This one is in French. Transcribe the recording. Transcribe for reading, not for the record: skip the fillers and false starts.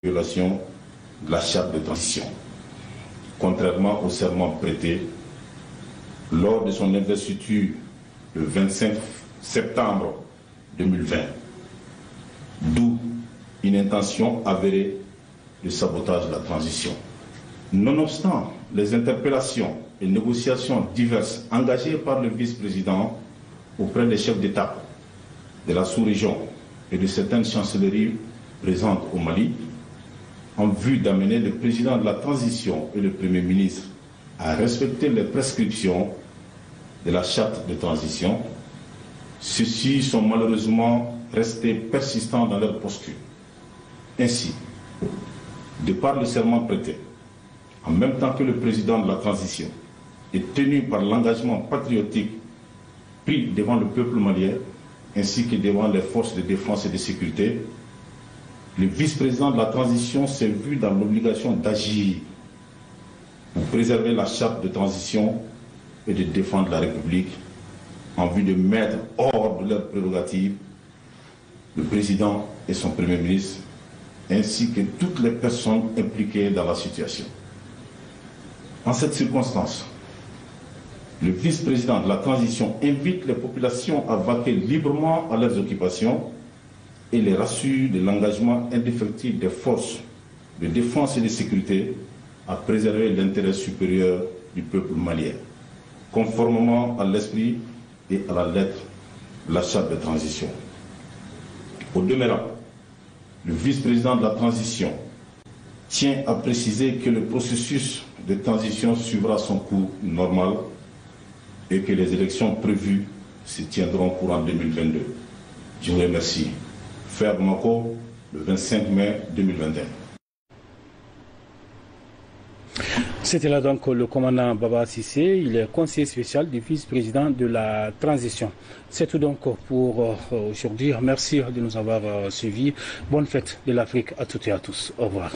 violation de la charte de transition, contrairement au serment prêté lors de son investiture le 25 septembre 2020, d'où une intention avérée de sabotage de la transition. Nonobstant les interpellations et négociations diverses engagées par le vice-président auprès des chefs d'État de la sous-région et de certaines chancelleries présentes au Mali, en vue d'amener le président de la transition et le Premier ministre à respecter les prescriptions de la charte de transition, ceux-ci sont malheureusement restés persistants dans leur posture. Ainsi, de par le serment prêté, en même temps que le président de la transition est tenu par l'engagement patriotique pris devant le peuple malien ainsi que devant les forces de défense et de sécurité, le vice-président de la transition s'est vu dans l'obligation d'agir pour préserver la charte de transition et de défendre la République en vue de mettre hors de leurs prérogatives le président et son Premier ministre ainsi que toutes les personnes impliquées dans la situation. En cette circonstance, le vice-président de la transition invite les populations à vaquer librement à leurs occupations et les rassure de l'engagement indéfectible des forces de défense et de sécurité à préserver l'intérêt supérieur du peuple malien, conformément à l'esprit et à la lettre de la charte de transition. Au demeurant, le vice-président de la transition tient à préciser que le processus de transition suivra son cours normal et que les élections prévues se tiendront courant 2022. Je vous remercie. Fer Bamako, le 25 mai 2021. C'était là donc le commandant Baba Cissé, il est conseiller spécial du vice-président de la transition. C'est tout donc pour aujourd'hui. Merci de nous avoir suivis. Bonne fête de l'Afrique à toutes et à tous. Au revoir.